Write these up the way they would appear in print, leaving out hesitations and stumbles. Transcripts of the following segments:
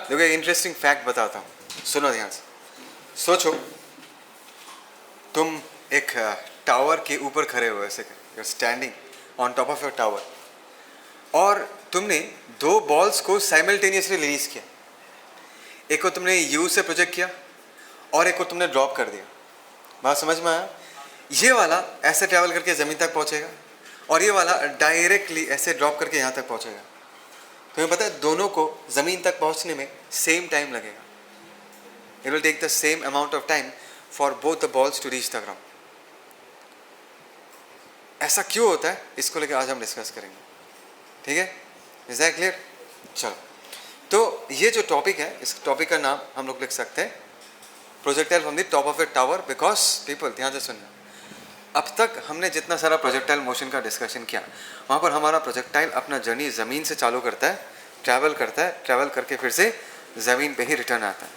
देखो एक interesting fact बताता हूँ, सुनो ध्यान से। सोचो तुम एक टावर के ऊपर खड़े हो, ऐसे you standing on top of your tower, और तुमने दो बॉल्स को साइमल्टेनियसली रिलीज किया। एक को तुमने यू से प्रोजेक्ट किया और एक को तुमने ड्रॉप कर दिया। बात समझ में आया? ये वाला ऐसे ट्रैवल करके ज़मीन तक पहुंचेगा और ये वाला डायरेक्टली ऐसे ड्रॉप करके यहाँ तक पहुंचेगा। तुम्हें पता है दोनों को ज़मीन तक पहुंचने में सेम टाइम लगेगा। It will take the same amount of time for both the balls to reach the ground. ऐसा क्यों होता है, इसको लेकर आज हम डिस्कस करेंगे, ठीक है? Is that clear? चलो, तो ये जो टॉपिक है, इस टॉपिक का नाम हम लोग लिख सकते हैं projectile from the top of a tower. Because people ध्यान से सुनना, अब तक हमने जितना सारा प्रोजेक्टाइल मोशन का डिस्कशन किया, वहाँ पर हमारा प्रोजेक्टाइल अपना जर्नी ज़मीन से चालू करता है, ट्रैवल करता है, ट्रैवल करके फिर से ज़मीन पे ही रिटर्न आता है।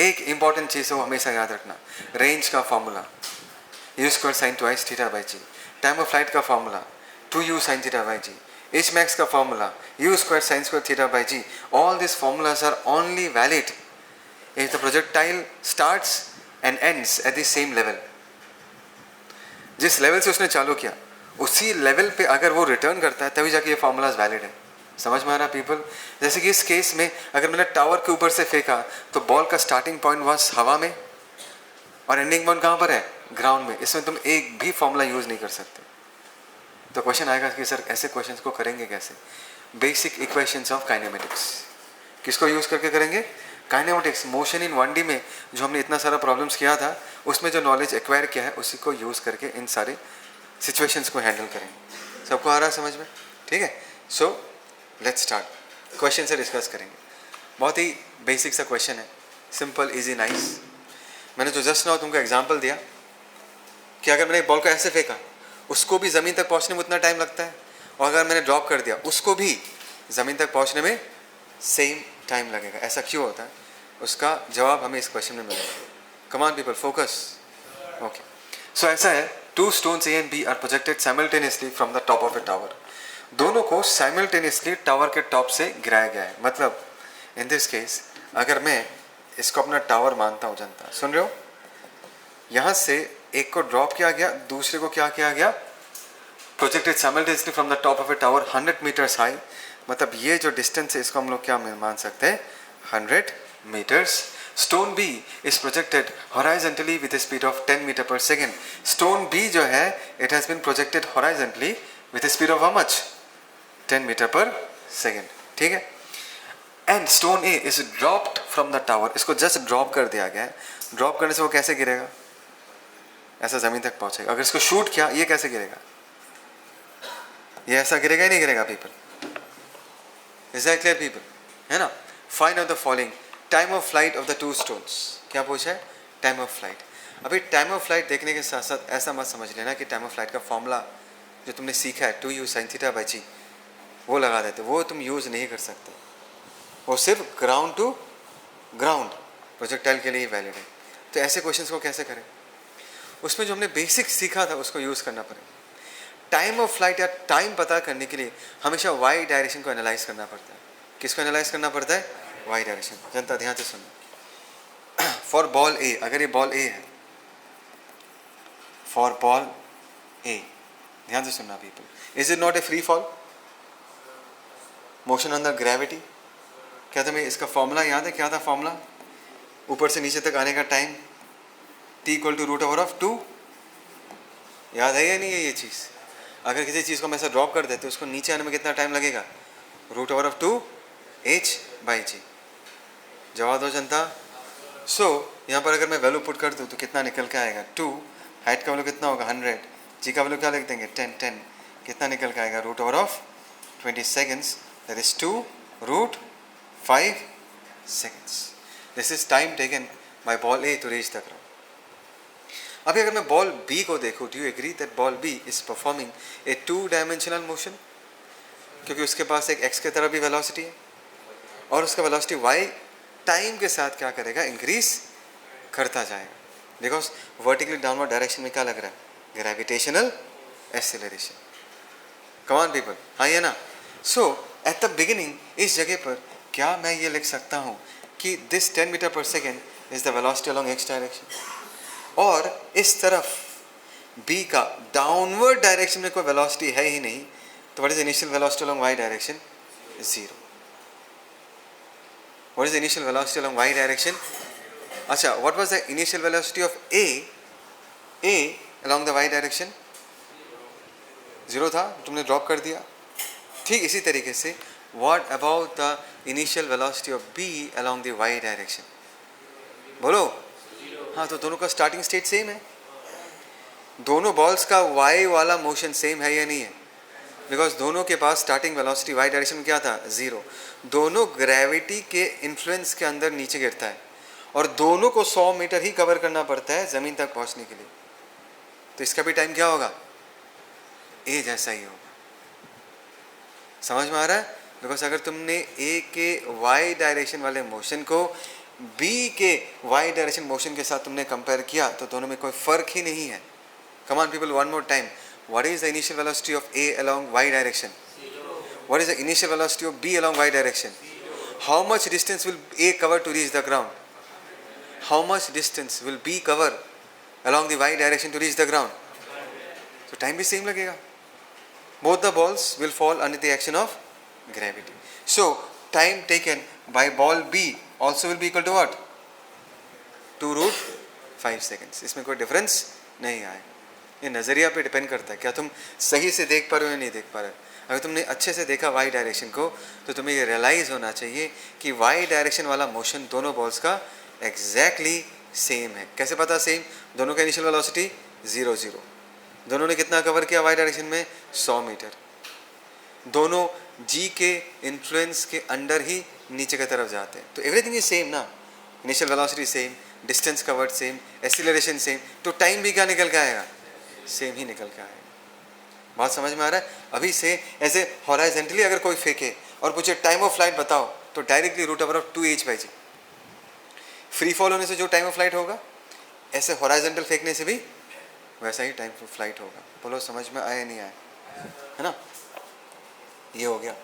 एक इंपॉर्टेंट चीज़ है वो हमेशा याद रखना, रेंज का formula u square sine twice theta by g, time of flight का formula 2u sin theta by g, h max का formula u square sin square theta by g. All these formulas are only valid if the projectile starts and ends at the same level. जिस level से उसने चालू किया उसी level पे अगर वो रिटर्न करता है तभी जाके ये फॉर्मूलाज वैलिड है। समझ में आ रहा पीपल? जैसे कि इस केस में अगर मैंने टावर के ऊपर से फेंका तो बॉल का स्टार्टिंग पॉइंट वाज हवा में और एंडिंग पॉइंट कहाँ पर है? ग्राउंड में। इसमें तुम एक भी फॉर्मूला यूज़ नहीं कर सकते। तो क्वेश्चन आएगा कि सर ऐसे क्वेश्चंस को करेंगे कैसे? बेसिक इक्वेशंस ऑफ काइनेमेटिक्स किसको यूज़ करके करेंगे? काइनेमेटिक्स। मोशन इन 1D में जो हमने इतना सारा प्रॉब्लम्स किया था उसमें जो नॉलेज एक्वायर किया है उसी को यूज़ करके इन सारे सिचुएशंस को हैंडल करेंगे। सबको आ रहा है समझ में? ठीक है, सो लेट्स स्टार्ट। क्वेश्चन से डिस्कस करेंगे। बहुत ही बेसिक सा क्वेश्चन है, सिंपल इजी नाइस। मैंने जो जस्ट नाउ तुमको एग्जाम्पल दिया कि अगर मैंने बॉल को ऐसे फेंका उसको भी ज़मीन तक पहुंचने में उतना टाइम लगता है, और अगर मैंने ड्रॉप कर दिया उसको भी ज़मीन तक पहुंचने में सेम टाइम लगेगा। ऐसा क्यों होता है? उसका जवाब हमें इस क्वेश्चन में मिलेगा। Come on people, focus. Okay, so ऐसा है, two stones A and B are projected simultaneously from the top of a tower. दोनों को साइमल्टेनियसली टावर के टॉप से गिराया गया है। मतलब इन दिस केस अगर मैं इसको अपना टावर मानता हूँ, जनता सुन रहे हो, यहाँ से एक को ड्रॉप किया गया, दूसरे को क्या किया गया? Projected simultaneously from the top of a tower 100 metres high. मतलब ये जो डिस्टेंस है इसको हम लोग क्या मान सकते हैं? 100 meters. Stone B is projected horizontally with a speed of 10 metre per second. Stone B जो है it has been projected horizontally with a speed of how much? 10 metre per second, ठीक है। And stone A is dropped from the tower. इसको just drop कर दिया गया है। Drop करने से वो कैसे गिरेगा? ऐसा ज़मीन तक पहुंचेगा। अगर इसको शूट किया, ये कैसे गिरेगा? ये ऐसा गिरेगा ही नहीं गिरेगा people. Is that clear people? है ना? Find out the following time of flight of the two stones. क्या पूछा है? Time of flight. अभी टाइम ऑफ फ्लाइट देखने के साथ साथ ऐसा मत समझ लेना कि टाइम ऑफ फ्लाइट का फॉर्मूला जो तुमने सीखा है 2u sin थीटा बाई जी वो लगा देते, वो तुम यूज़ नहीं कर सकते। वो सिर्फ ग्राउंड टू ग्राउंड प्रोजेक्टाइल के लिए ही वैलिड है। तो ऐसे क्वेश्चंस को कैसे करें? उसमें जो हमने बेसिक सीखा था उसको यूज़ करना पड़ेगा। टाइम ऑफ फ्लाइट या टाइम पता करने के लिए हमेशा वाई डायरेक्शन को एनालाइज करना पड़ता है। किसको एनालाइज करना पड़ता है? Y direction. जनता ध्यान से सुनो। फॉर बॉल ए, अगर ये बॉल ए है, फॉर बॉल ए, ध्यान से सुनना people, is it not a free fall? Motion under gravity. क्या तुम्हें इसका फॉर्मूला याद है? क्या था फॉर्मूला? ऊपर से नीचे तक आने का टाइम t = √2। याद है या नहीं है ये चीज़? अगर किसी चीज़ को हम ऐसा ड्रॉप कर देते तो उसको नीचे आने में कितना टाइम लगेगा? √2h/g। जवाब दो जनता। सो यहाँ पर अगर मैं वैल्यू पुट कर दूँ तो कितना निकल के आएगा? 2। हाइट का वैल्यू कितना होगा? 100। जी का वैल्यू क्या लिख देंगे? 10। कितना निकल के आएगा? √20 seconds, that is 2√5 seconds. This is time taken by ball A to reach the ground. अभी अगर मैं बॉल बी को देखूँ, do you agree that ball B is performing a two dimensional motion? क्योंकि उसके पास एक एक्स की तरफ भी वेलोसिटी है और उसका वेलोसिटी वाई टाइम के साथ क्या करेगा? इंक्रीज करता जाएगा। बिकॉज वर्टिकली डाउनवर्ड डायरेक्शन में क्या लग रहा है? Gravitational acceleration. Come on people, हाँ ये ना? सो एट द बिगिनिंग इस जगह पर क्या मैं ये लिख सकता हूँ कि this 10 metre per second is the velocity along x direction, और इस तरफ b का डाउनवर्ड डायरेक्शन में कोई वेलोसिटी है ही नहीं, तो what is initial velocity along y direction? 0. What is initial velocity along y direction? अच्छा, what was the initial velocity of a along the y direction? 0 था, तुमने ड्रॉप कर दिया. ठीक इसी तरीके से what about the initial velocity of b along the y direction? बोलो. हाँ, तो दोनों का स्टार्टिंग स्टेट सेम है. दोनों बॉल्स का y वाला मोशन सेम है या नहीं है? बिकॉज दोनों के पास स्टार्टिंग वेलोसिटी y डायरेक्शन में क्या था? 0. दोनों ग्रेविटी के इन्फ्लुएंस के अंदर नीचे गिरता है, और दोनों को 100 मीटर ही कवर करना पड़ता है ज़मीन तक पहुंचने के लिए. तो इसका भी टाइम क्या होगा? a जैसा ही होगा. समझ में आ रहा है? बिकॉज अगर तुमने a के y डायरेक्शन वाले मोशन को b के y डायरेक्शन मोशन के साथ तुमने कंपेयर किया, तो दोनों में कोई फर्क ही नहीं है. Come on people, one more time. What is the initial velocity of A along y direction? 0. What is the initial velocity of B along y direction? 0. How much distance will A cover to reach the ground? How much distance will B cover along the y direction to reach the ground? So time भी same लगेगा. Both the balls will fall under the action of gravity. So time taken by ball B also will be equal to what? 2√5 seconds. इसमें कोई difference नहीं आएगा. ये नज़रिया पे depend करता है, क्या तुम सही से देख पा रहे हो या नहीं देख पा रहे हो. अगर तुमने अच्छे से देखा वाई डायरेक्शन को, तो तुम्हें ये रियलाइज़ होना चाहिए कि वाई डायरेक्शन वाला मोशन दोनों बॉल्स का एग्जैक्टली सेम है. कैसे पता सेम? दोनों का इनिशियल वेलोसिटी 0. दोनों ने कितना कवर किया वाई डायरेक्शन में? 100 मीटर. दोनों जी के इन्फ्लुएंस के अंडर ही नीचे की तरफ जाते हैं. तो एवरीथिंग इज सेम ना. Initial velocity same, distance covered same, acceleration same, तो टाइम भी क्या निकल के आएगा? सेम ही निकल के आएगा. बात समझ में आ रहा है? अभी से ऐसे हॉराइजेंटली अगर कोई फेंके और पूछे टाइम ऑफ फ्लाइट बताओ, तो directly root over of 2h/g. Free fall होने से जो टाइम ऑफ फ्लाइट होगा, ऐसे हॉराइजेंटल फेंकने से भी वैसा ही टाइम ऑफ फ्लाइट होगा. बोलो समझ में आया नहीं आया? है ना? ये हो गया.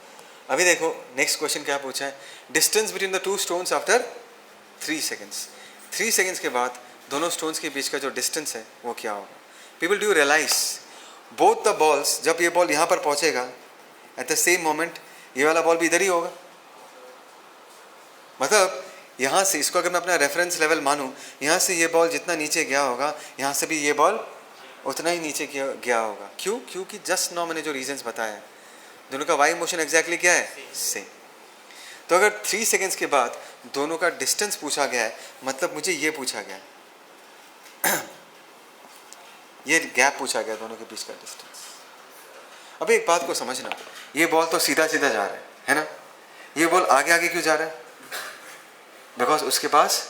अभी देखो नेक्स्ट क्वेश्चन क्या पूछा है. Distance between the two stones after 3 seconds. 3 seconds के बाद दोनों स्टोन्स के बीच का जो डिस्टेंस है वो क्या होगा? People, do you realize both the balls, जब ये बॉल यहाँ पर पहुँचेगा, at the same moment ये वाला बॉल भी इधर ही होगा. मतलब यहाँ से इसको अगर मैं अपना रेफरेंस लेवल मानूँ, यहाँ से ये बॉल जितना नीचे गया होगा, यहाँ से भी ये बॉल उतना ही नीचे गया होगा. क्यों? क्योंकि जस्ट नाउ मैंने जो रीजंस बताया, दोनों का वाई मोशन एग्जैक्टली क्या है? सेम. तो अगर 3 seconds के बाद दोनों का डिस्टेंस पूछा गया है, मतलब मुझे ये पूछा गया है, ये गैप पूछा गया दोनों के बीच का डिस्टेंस. अब एक बात को समझना, ये बॉल तो सीधा सीधा जा रहा है ना? ये बॉल आगे आगे क्यों जा रहा है? बिकॉज उसके पास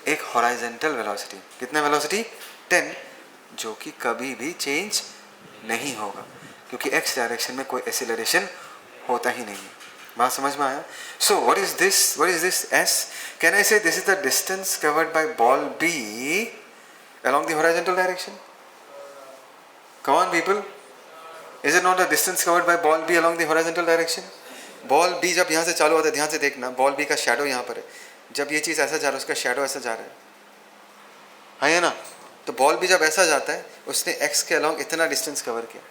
एक हॉराइजेंटल वेलोसिटी, कितना वेलोसिटी? 10, जो कि कभी भी चेंज नहीं होगा, क्योंकि एक्स डायरेक्शन में कोई एक्सीलरेशन होता ही नहीं है. बात समझ में आया? So what is this S? Can I say this is the distance covered by ball B along the horizontal direction? Come on people, is it not the distance covered by ball B along the horizontal direction? Ball B जब यहाँ से चालू होता है, ध्यान से देखना, ball B का शैडो यहाँ पर है. जब ये चीज़ ऐसा जा रहा है, उसका शैडो ऐसा जा रहा है, हाँ है ना? तो बॉल B जब ऐसा जाता है, उसने x के अलॉन्ग इतना डिस्टेंस कवर किया.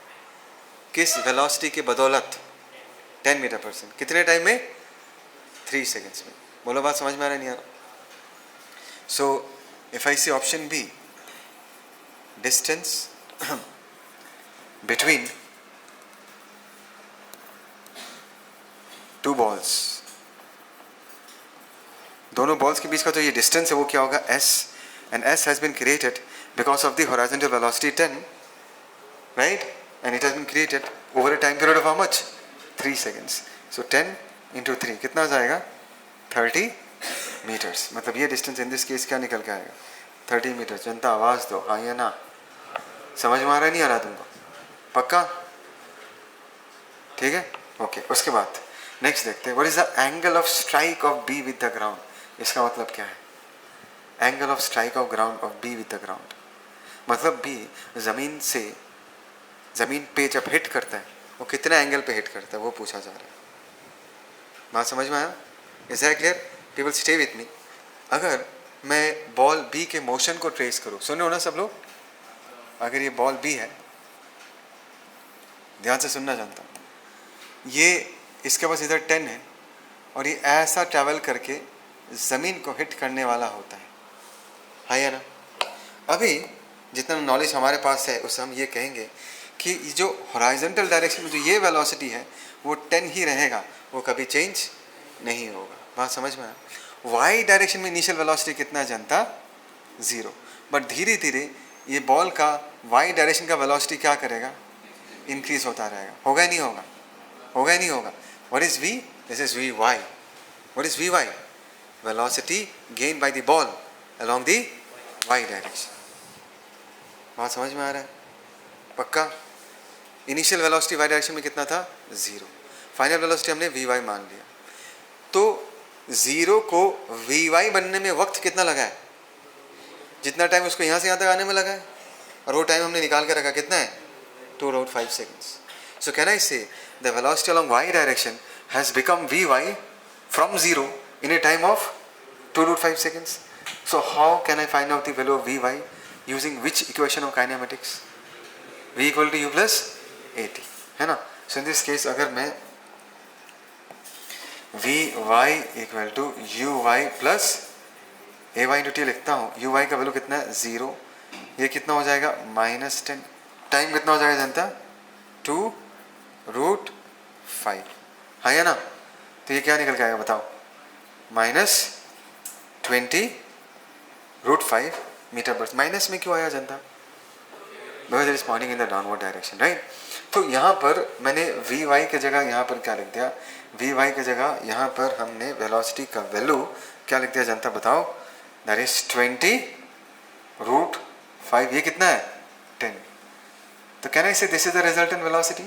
किस वेलोसिटी के बदौलत? 10 मीटर पर सेकेंड. कितने टाइम में? 3 seconds में. बोलो बात समझ में आ रहा नहीं आ रहा? So if I see option B, distance between two balls, दोनों बॉल्स के बीच का जो ये डिस्टेंस है वो क्या होगा? s. and s has been created because of the horizontal velocity 10, right? and it has been created over a time period of how much? 3 seconds. so 10 into 3 कितना हो जाएगा? 30 meters. मतलब ये डिस्टेंस इन दिस केस क्या निकल के आएगा? 30 metre. जनता आवाज़ दो, हाँ या ना? समझ में आ रहा नहीं आ रहा तुमको? पक्का? ठीक है, ओके. उसके बाद नेक्स्ट देखते हैं, what is the angle of strike off be with the ground. इसका मतलब क्या है? Angle of strike off ground of be with the ground, मतलब बी ज़मीन पे जब हिट करता है, वो कितने एंगल पे हिट करता है वो पूछा जा रहा है. बात समझ में आया? Is that clear? People stay with मी, अगर मैं बॉल बी के मोशन को ट्रेस करूँ, सुन रहे हो ना सब लोग, अगर ये बॉल बी है, ध्यान से सुनना जानता हूँ, ये इसके पास इधर 10 है और ये ऐसा ट्रैवल करके ज़मीन को हिट करने वाला होता है या ना। अभी जितना नॉलेज हमारे पास है उससे हम ये कहेंगे कि जो हॉरिजॉन्टल डायरेक्शन में जो ये वेलोसिटी है वो 10 ही रहेगा, वो कभी चेंज नहीं होगा। बात समझ में आया? वाई डायरेक्शन में इनिशियल वेलोसिटी कितना है जनता? 0। बट धीरे धीरे ये बॉल का वाई डायरेक्शन का वेलोसिटी क्या करेगा? इंक्रीज होता रहेगा। होगा ही नहीं होगा? होगा ही नहीं होगा। What is v? This is v y. What is v y? Velocity gain by the ball along the y direction. बात समझ में आ रहा है? पक्का? इनिशियल वेलोसिटी y डायरेक्शन में कितना था? 0। फाइनल वेलोसिटी हमने vy मान लिया। तो 0 को vy बनने में वक्त कितना लगा है? जितना टाइम उसको यहाँ से यहाँ तक आने में लगा है, और वो टाइम हमने निकाल के रखा कितना है? 2.5 seconds. So can I say the velocity along y direction has become vy from 0 in a time of 2.5 seconds. So how can I find out the value of vy using which equation of kinematics? v equal to u plus at, है ना? So in this case अगर मैं vy equal to uy plus ay into t लिखता हूँ, uy का value कितना है? 0। ये कितना हो जाएगा? -10। टाइम कितना हो जाएगा जनता? 2√5, हाँ या ना? तो ये क्या निकल के आएगा बताओ? -20√5 मीटर पर। माइनस में क्यों आया जनता? Because it is pointing in the downward direction, right? तो यहाँ पर मैंने वी वाई की जगह यहाँ पर क्या लिख दिया? वी वाई की जगह यहाँ पर हमने वेलोसिटी का वैल्यू क्या लिख दिया जनता बताओ? That is 20√5। ये कितना है? 10। तो can I say this is the resultant velocity?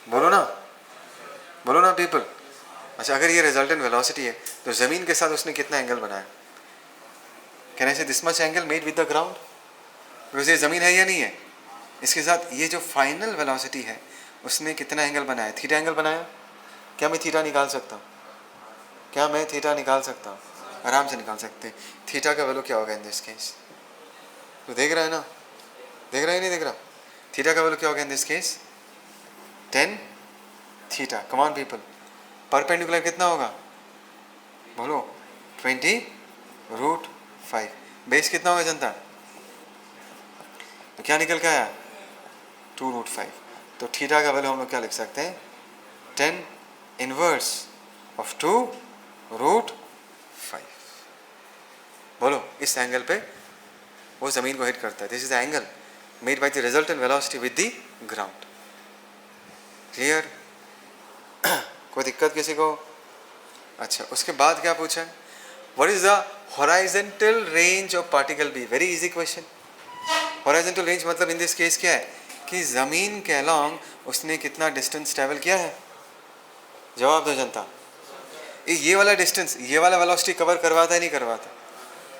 बोलो ना, बोलो ना पीपल। अच्छा, अगर ये रिजल्टेंट वेलोसिटी है तो ज़मीन के साथ उसने कितना एंगल बनाया? Can I say this much angle made with the ground? Because ये ज़मीन है या नहीं है? इसके साथ ये जो फाइनल वेलोसिटी है उसने कितना एंगल बनाया? थीटा एंगल बनाया। क्या मैं थीटा निकाल सकता हूँ? क्या मैं थीटा निकाल सकता हूँ? आराम से निकाल सकते हैं। थीटा का वैल्यू क्या होगा इन दिस केस? तो देख रहा है ना? देख रहा है नहीं देख रहा? थीटा का वैल्यू क्या होगा in this case? 10 theta. Come on people, perpendicular कितना होगा? बोलो। 20√5। बेस कितना होगा जनता? तो क्या निकल के आया? 2√5। तो थीटा का वैल्यू हम लोग क्या लिख सकते हैं? 10 इनवर्स ऑफ 2√5। बोलो, इस एंगल पे वो ज़मीन को हिट करता है। This is the angle made by the resultant velocity with the ground. Clear? कोई दिक्कत किसी को? अच्छा, उसके बाद क्या पूछा है? What is the horizontal range of particle B? Very easy question. Horizontal range मतलब इन दिस केस क्या है कि ज़मीन के अलोंग उसने कितना डिस्टेंस ट्रैवल किया है? जवाब दो जनता। ये वाला डिस्टेंस, ये वाला वेलोसिटी कवर करवाता है नहीं करवाता?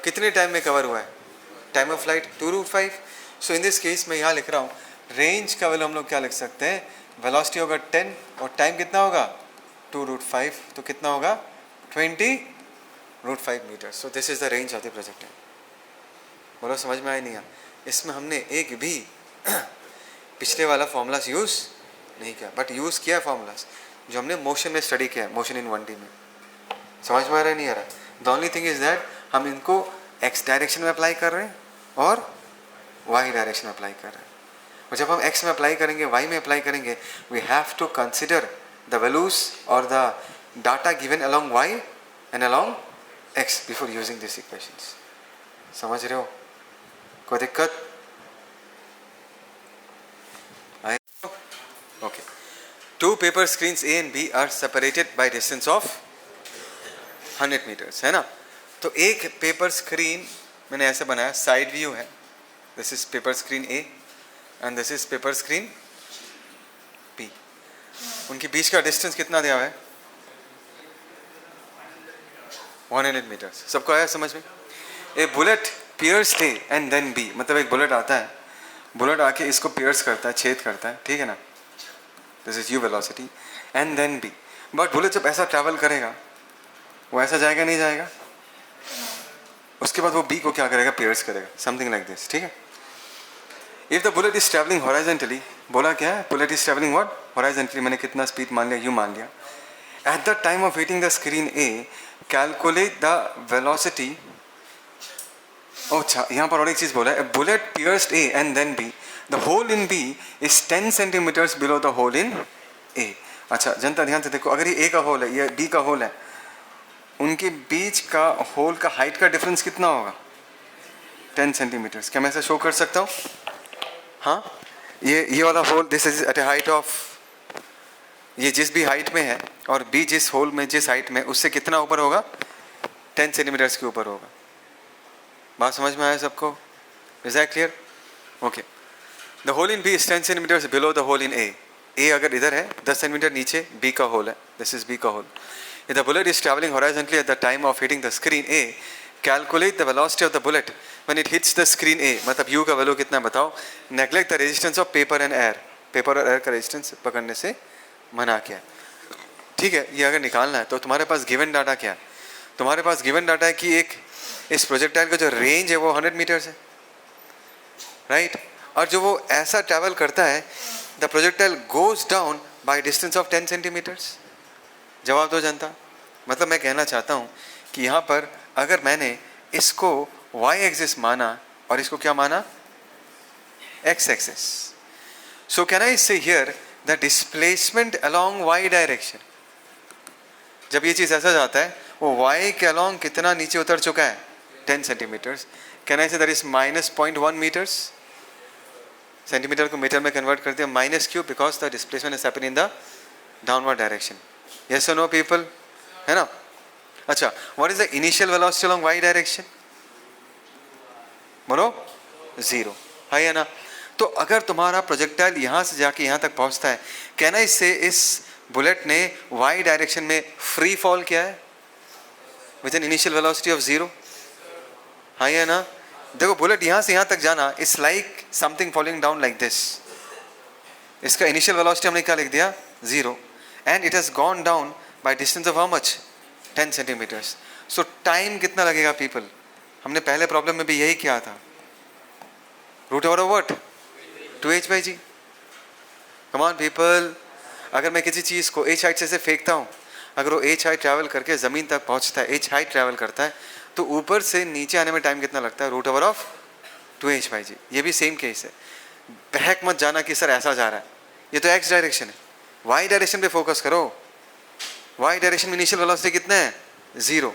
कितने टाइम में कवर हुआ है? Time of flight 2√5। So in this case मैं यहाँ लिख रहा हूँ रेंज का वैल्यू हम लोग क्या लिख सकते हैं? वेलोसिटी होगा 10 और टाइम कितना होगा? 2√5। तो कितना होगा? 20√5 metre. So this is the range of the projectile. बोलो, समझ में आया नहीं? इसमें हमने एक भी पिछले वाला फॉर्मूलास यूज़ नहीं किया, बट यूज़ किया फॉर्मूलास जो हमने मोशन में स्टडी किया है, मोशन इन 1D में। समझ में आ रहा है नहीं आ रहा? The only thing is that हम इनको x डायरेक्शन में अप्लाई कर रहे हैं और y डायरेक्शन में अप्लाई कर रहे हैं। और जब हम x में अप्लाई करेंगे, y में अप्लाई करेंगे, we have to consider the values और the data given along y and along x before using this equations. समझ रहे हो? कोई दिक्कत? Okay. 2 paper screens A and B are separated by distance of 100 meters, है ना? तो एक पेपर स्क्रीन मैंने ऐसे बनाया, साइड व्यू है। This is paper screen A and this is paper screen B। उनके बीच का डिस्टेंस कितना दिया हुआ है? 100 मीटर्स। सबको आया समझ में? A bullet pierce A and then B, मतलब एक बुलेट आता है, बुलेट आके इसको पियर्स करता है, छेद करता है, ठीक है ना? This is u velocity and then B। But bullet जब ऐसा ट्रैवल करेगा, वो ऐसा जाएगा नहीं जाएगा, उसके बाद वो बी को क्या करेगा, पियर्स करेगा, समथिंग लाइक दिस, ठीक है। If the bullet is travelling horizontally, बोला क्या है, bullet is travelling what, horizontally, मैंने कितना स्पीड मान लिया, यू मान लिया। At the time of hitting the screen A calculate the velocity. अच्छा, यहाँ पर और एक चीज़ बोला है, bullet pierced A and then B, the hole in B is 10 centimetres below the hole in A. अच्छा जनता ध्यान से देखो, अगर ये ए का होल है, ये बी का होल है, उनके बीच का होल का हाइट का डिफरेंस कितना होगा, 10 सेंटीमीटर्स। क्या मैं ऐसा शो कर सकता हूँ? हाँ, ये वाला whole this is at a height of, ये जिस भी हाइट में है और बी जिस होल में जिस हाइट में, उससे कितना ऊपर होगा, 10 सेंटीमीटर्स के ऊपर होगा। बात समझ में आया सबको? Is that clear? Okay. The hole in B is 10 centimetres below the hole in A. A अगर इधर है 10 सेंटीमीटर नीचे बी का होल है, दिस इज बी का whole. If the bullet is traveling horizontally at the time of hitting the screen A, calculate the velocity of the bullet when it hits the screen A. मतलब U का value कितना है बताओ। Neglect the resistance of paper and air. Paper और air का resistance पकड़ने से मना किया, ठीक है। ये अगर निकालना है तो तुम्हारे पास गिवन डाटा क्या है, तुम्हारे पास गिवन डाटा है कि एक इस प्रोजेक्टाइल का जो रेंज है वो 100 मीटर्स है, राइट। और जो वो ऐसा ट्रैवल करता है, the projectile goes down by distance of 10 centimetres. जवाब दो जनता। मतलब मैं कहना चाहता हूँ कि यहाँ पर अगर मैंने इसको y एक्सिस माना और इसको क्या माना, x axis, so can I say here the displacement along y direction. जब ये चीज़ ऐसा जाता है, वो y के अलोंग कितना नीचे उतर चुका है, 10 centimetres. Can I say that is -0.1 metres. Centimetre को मीटर में कन्वर्ट करते हैं, minus Q, because the displacement is happening in the downward direction. Yes or no people, है ना। अच्छा, what is the initial velocity along y direction? बोलो 0, है ना। तो अगर तुम्हारा प्रोजेक्टाइल यहाँ से जाके यहाँ तक पहुँचता है, कहना इससे इस बुलेट ने y डायरेक्शन में फ्री फॉल किया है with an initial velocity of 0, है ना। देखो बुलेट यहाँ से यहाँ तक जाना it's like something falling down like this. इसका इनिशियल वेलोसिटी हमने क्या लिख दिया, 0, and it has gone down by distance of how much, 10 centimeters. So time कितना लगेगा people? हमने पहले प्रॉब्लम में भी यही किया था, root over of what, 2h by g. Come on people, अगर मैं किसी चीज़ को h हाइट से फेंकता हूँ, अगर वो h हाइट ट्रैवल करके ज़मीन तक पहुँचता है, h हाइट ट्रैवल करता है, तो ऊपर से नीचे आने में टाइम कितना लगता है, root over of 2h by g. ये भी सेम केस है। बहक मत जाना कि सर ऐसा जा रहा है, ये तो x डायरेक्शन है, y डायरेक्शन पे फोकस करो। y डायरेक्शन में इनिशियल वेलोसिटी कितना है, 0,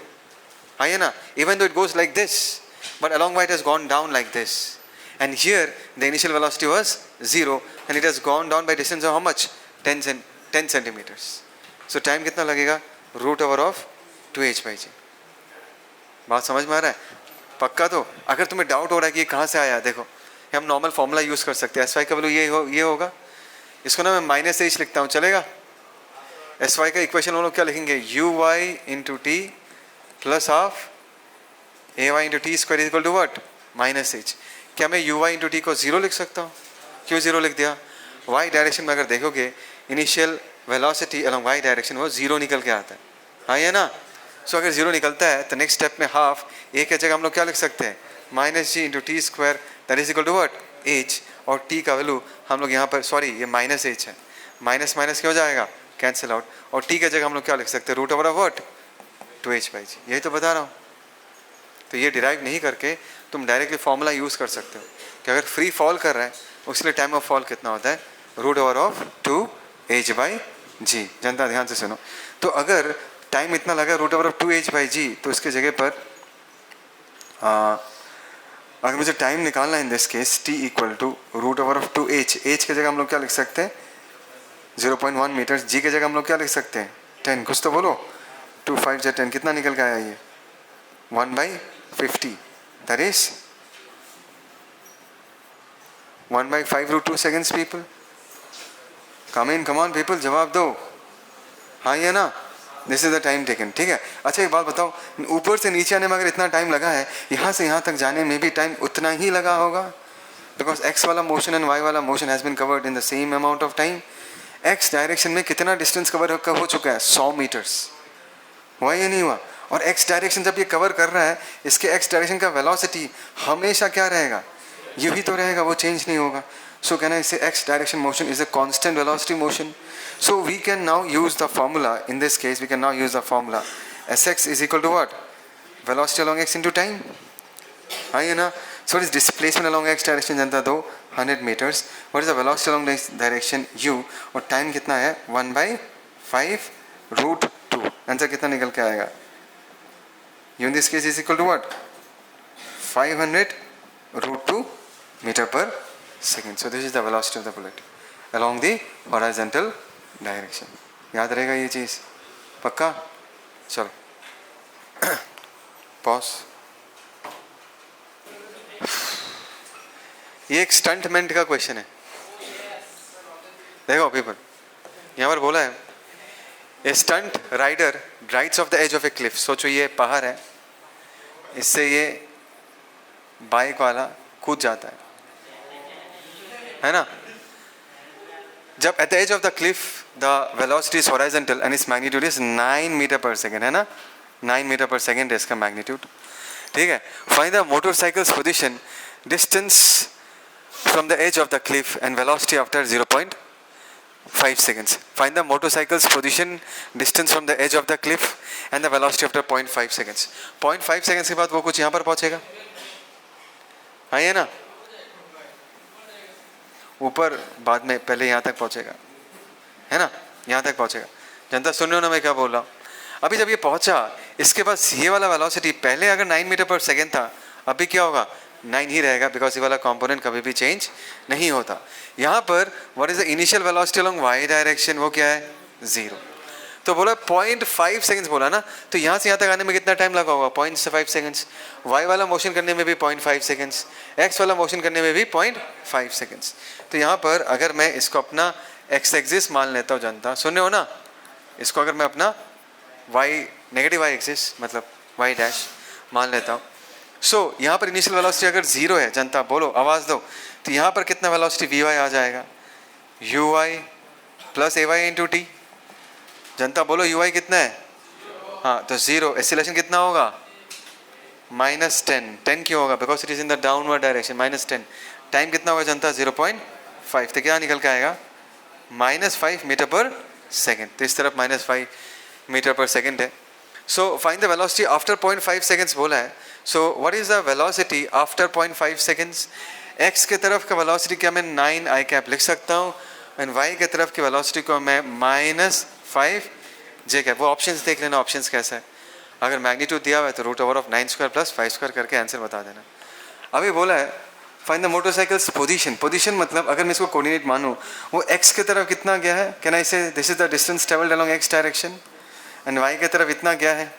है ना। Even though it goes like this, but along y it has gone down like this, and here the initial velocity was 0 and it has gone down by distance of how much, 10 centimeters. So time कितना लगेगा, root over of 2h by g. बात समझ में आ रहा है पक्का? तो अगर तुम्हें डाउट हो रहा है कि ये कहाँ से आया, देखो हम नॉर्मल फॉर्मूला यूज कर सकते हैं। एस वाई का वैल्यू ये होगा, इसको ना मैं -h लिखता हूँ, चलेगा। एस वाई का इक्वेशन हम लोग क्या लिखेंगे, you Y into T plus half A Y into T square equal to what, -h। क्या मैं यू वाई इंटू टी को 0 लिख सकता हूँ? क्यों 0 लिख दिया? वाई डायरेक्शन में अगर देखोगे initial velocity along Y direction वो 0 निकल के आता है, हाँ ये ना। सो अगर 0 निकलता है तो नेक्स्ट स्टेप में हाफ ए की जगह हम लोग क्या लिख सकते हैं, -g into T square that is equal to what, h। और t का वैल्यू हम लोग यहाँ पर, सॉरी ये -h है, माइनस माइनस क्या हो जाएगा, कैंसिल आउट। और t की जगह हम लोग क्या लिख सकते हैं, root over of what, 2h by g। यही तो बता रहा हूँ। तो ये डिराइव नहीं करके तुम डायरेक्टली फॉर्मूला यूज़ कर सकते हो कि अगर फ्री फॉल कर रहा है उसके टाइम ऑफ फॉल कितना होता है, root over of 2h by g। जनता ध्यान से सुनो। तो अगर टाइम इतना लगा root over of 2h by g, तो इसके जगह पर अगर मुझे टाइम निकालना है in this case, t equal to root over of 2h, h की जगह हम लोग क्या लिख सकते हैं, 0.1 मीटर, g की जगह हम लोग क्या लिख सकते हैं, 10। कुछ तो बोलो, 2 5 या 10 कितना निकल के आया ये, 1/50, that is 1/5 root 2 seconds. People come on people, जवाब दो, हाँ ये ना, this is the time taken, ठीक है। अच्छा एक बात बताओ, ऊपर से नीचे आने में अगर इतना टाइम लगा है, यहाँ से यहाँ तक जाने में भी टाइम उतना ही लगा होगा, बिकॉज x वाला मोशन एंड y वाला motion has been covered in the same amount of time. x direction में कितना डिस्टेंस कवर हो चुका है, 100 मीटर्स, हुआ या नहीं हुआ। और x डायरेक्शन जब ये कवर कर रहा है, इसके x डायरेक्शन का वेलोसिटी हमेशा क्या रहेगा, यही तो रहेगा, वो चेंज नहीं होगा. So can I say x direction motion is a constant velocity motion? So we can now use the formula, in this case we can now use the formula Sx is equal to what? Velocity along x into time. है ना? So what is displacement along x direction Janata 200 meters. What is the velocity along this direction u? और time कितना है 1/5√2. Answer कितना निकल के आएगा? u in this case is equal to what? 500√2 meter per second. So this is the velocity of the bullet along the horizontal direction. याद रहेगा ये चीज़ पक्का? चलो पॉज. ये एक स्टंटमेंट का क्वेश्चन है. देखो पीपल, यहाँ पर बोला है a stunt rider rides off the edge of a cliff. सोचो ये पहाड़ है, इससे ये बाइक वाला कूद जाता है ना. जब at the edge of the cliff the velocity is horizontal and its magnitude is 9 metre per second, है ना. 9 मीटर पर सेकेंड है इसका मैग्नीट्यूड. ठीक है. Find the motorcycles position distance from the edge of the cliff and velocity after 0.5 seconds. Find the motorcycle's position distance from the edge of the cliff and the velocity after 0.5 seconds. 0.5 seconds के बाद वो कुछ यहाँ पर पहुँचेगा, है ना. ऊपर बाद में पहले यहाँ तक पहुँचेगा, है ना. यहाँ तक पहुँचेगा. जनता सुन रहे हो ना मैं क्या बोल रहा हूँ? अभी जब ये पहुँचा, इसके पास ये वाला वेलोसिटी पहले अगर 9 मीटर पर सेकेंड था, अभी क्या होगा 9 ही रहेगा, बिकॉज ये वाला कंपोनेंट कभी भी चेंज नहीं होता. यहाँ पर what is the initial velocity along y direction, वो क्या है 0. तो बोला 0.5 सेकंड्स बोला ना, तो यहाँ से यहाँ तक आने में कितना टाइम लगा होगा 0.5 सेकंड्स. वाई वाला मोशन करने में भी 0.5 सेकंड्स, एक्स वाला मोशन करने में भी 0.5 सेकंड्स. तो यहाँ पर अगर मैं इसको अपना एक्स एक्सिस मान लेता हूँ, जनता सुन रहे हो ना, इसको अगर मैं अपना वाई नेगेटिव वाई एक्सिस मतलब वाई डैश मान लेता हूँ. सो यहाँ पर इनिशियल वेलोसिटी अगर 0 है, जनता बोलो आवाज़ दो, तो यहाँ पर कितना वेलोसिटी वी वाई आ जाएगा, u y plus a Y into t. जनता बोलो यू वाई कितना है, हाँ तो 0. एक्सीलरेशन कितना होगा -10. 10 क्यों होगा, because it is in the downward direction -10. Time कितना होगा जनता 0.5. तो क्या निकल के आएगा -5 मीटर पर सेकेंड. तो इस तरफ -5 मीटर पर सेकेंड है. So find the velocity after 0.5 seconds बोला है. सो what is the velocity after 0.5 seconds. X के तरफ का वेलोसिटी क्या मैं 9 आई कैप लिख सकता हूँ, एंड वाई के तरफ की वेलोसिटी को मैं -5 जे कैप. वो ऑप्शंस देख लेना, ऑप्शंस कैसा है. अगर मैग्नीट्यूड दिया हुआ है तो √9² + 5² करके आंसर बता देना. अभी बोला है find the motorcycles position. Position मतलब अगर मैं इसको कोऑर्डिनेट मानूँ, वो एक्स के तरफ कितना गया है, can I say this is the distance travelled along x direction, and y की तरफ इतना गया है.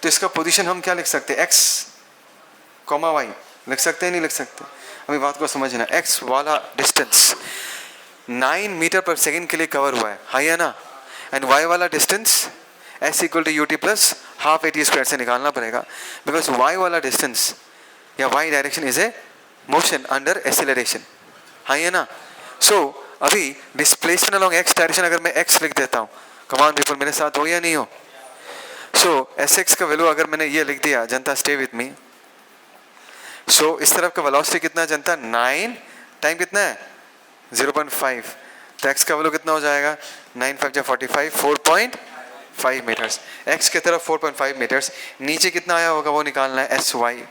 तो इसका पोजीशन हम क्या लिख सकते हैं, एक्स कॉमा वाई लिख सकते हैं, नहीं लिख सकते. अभी बात को समझना. एक्स वाला डिस्टेंस 9 मीटर पर सेकेंड के लिए कवर हुआ है ना. एंड वाई वाला distance s equal to u t plus half AT² से निकालना पड़ेगा, बिकॉज वाई वाला डिस्टेंस या y direction is a motion under acceleration, है ना. सो अभी डिस्प्लेसमेंट अलोंग एक्स डायरेक्शन अगर मैं एक्स लिख देता हूँ, कमान पीपल मेरे साथ हो या नहीं हो. सो एस एक्स का वैल्यू अगर मैंने ये लिख दिया, जनता स्टे विथ मी. सो इस तरफ का वेलोसिटी कितना जनता 9, टाइम कितना है 0.5. तो एक्स का वैल्यू कितना हो जाएगा 9 5 45 4.5 मीटर्स. एक्स की तरफ 4.5 मीटर्स. नीचे कितना आया होगा वो निकालना है एस वाई.